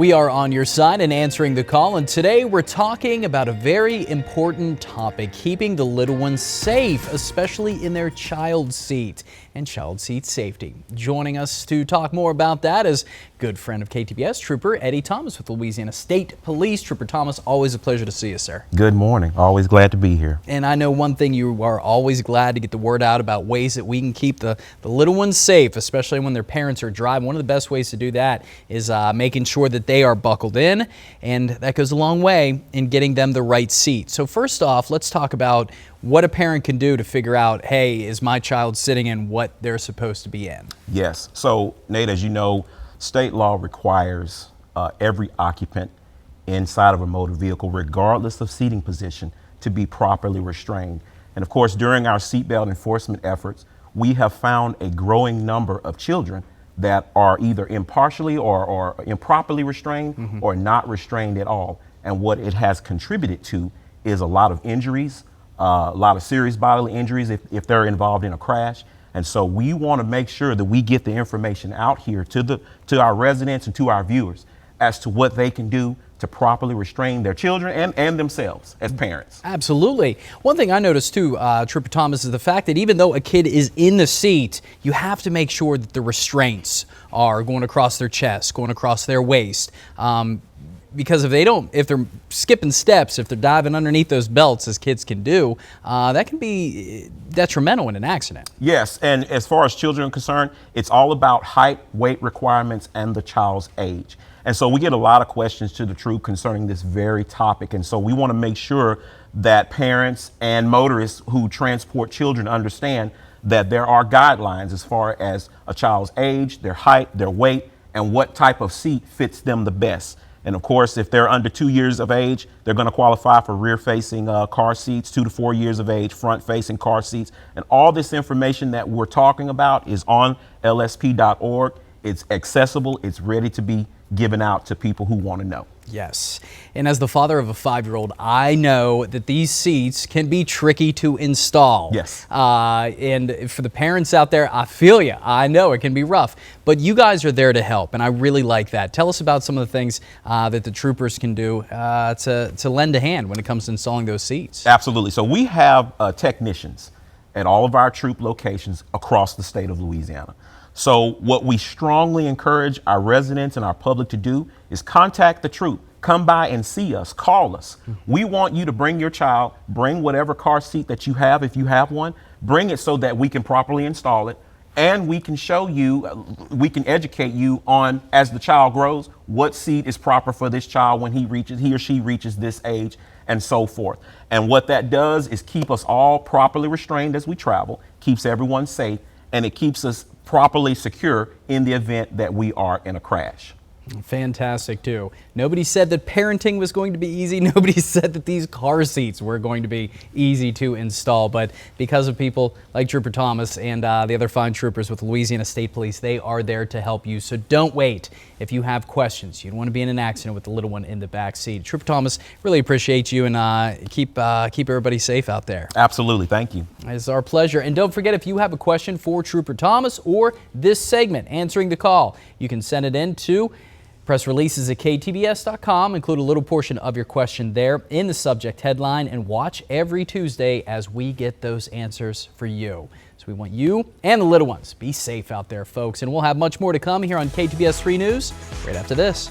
We are on your side and answering the call, and today we're talking about a very important topic, keeping the little ones safe, especially in their child seat and child seat safety. Joining us to talk more about that is good friend of KTBS, Trooper Eddie Thomas with Louisiana State Police. Trooper Thomas, always a pleasure to see you, sir. Good morning. Always glad to be here. And I know one thing, you are always glad to get the word out about ways that we can keep the little ones safe, especially when their parents are driving. One of the best ways to do that is making sure that they are buckled in, and that goes a long way in getting them the right seat. So first off, let's talk about what a parent can do to figure out, hey, is my child sitting in what they're supposed to be in? Yes. So, Nate, as you know, state law requires every occupant inside of a motor vehicle, regardless of seating position, to be properly restrained. And of course, during our seatbelt enforcement efforts, we have found a growing number of children that are either impartially or improperly restrained or not restrained at all. And what it has contributed to is a lot of injuries, a lot of serious bodily injuries if they're involved in a crash. And so we want to make sure that we get the information out here to our residents and to our viewers as to what they can do to properly restrain their children and themselves as parents. Absolutely. One thing I noticed too, Trooper Thomas, is the fact that even though a kid is in the seat, you have to make sure that the restraints are going across their chest, going across their waist. Because if they're skipping steps, if they're diving underneath those belts, as kids can do, that can be detrimental in an accident. Yes, and as far as children are concerned, it's all about height, weight requirements, and the child's age. And so we get a lot of questions to the troop concerning this very topic. And so we want to make sure that parents and motorists who transport children understand that there are guidelines as far as a child's age, their height, their weight, and what type of seat fits them the best. And of course, if they're under 2 years of age, they're going to qualify for rear-facing car seats, 2 to 4 years of age, front-facing car seats. And all this information that we're talking about is on lsp.org. It's accessible. It's ready to be given out to people who want to know. Yes. And as the father of a 5-year-old, I know that these seats can be tricky to install. Yes. And for the parents out there, I feel you. I know it can be rough, but you guys are there to help, and I really like that. Tell us about some of the things that the troopers can do to lend a hand when it comes to installing those seats. Absolutely. So we have technicians at all of our troop locations across the state of Louisiana. So what we strongly encourage our residents and our public to do is contact the troop. Come by and see us, call us. We want you to bring your child, bring whatever car seat that you have, if you have one, bring it so that we can properly install it. And we can show you, we can educate you on, as the child grows, what seat is proper for this child when he or she reaches this age, and so forth. And what that does is keep us all properly restrained as we travel, keeps everyone safe, and it keeps us properly secure in the event that we are in a crash. Fantastic too. Nobody said that parenting was going to be easy. Nobody said that these car seats were going to be easy to install, but because of people like Trooper Thomas and the other fine troopers with Louisiana State Police, they are there to help you. So don't wait. If you have questions, you don't want to be in an accident with the little one in the back seat. Trooper Thomas, really appreciate you, and keep everybody safe out there. Absolutely. Thank you. It's our pleasure. And don't forget, if you have a question for Trooper Thomas or this segment, answering the call, you can send it in to press releases at ktbs.com. Include a little portion of your question there in the subject headline, and watch every Tuesday as we get those answers for you. So we want you and the little ones be safe out there, folks. And we'll have much more to come here on KTBS 3 News right after this.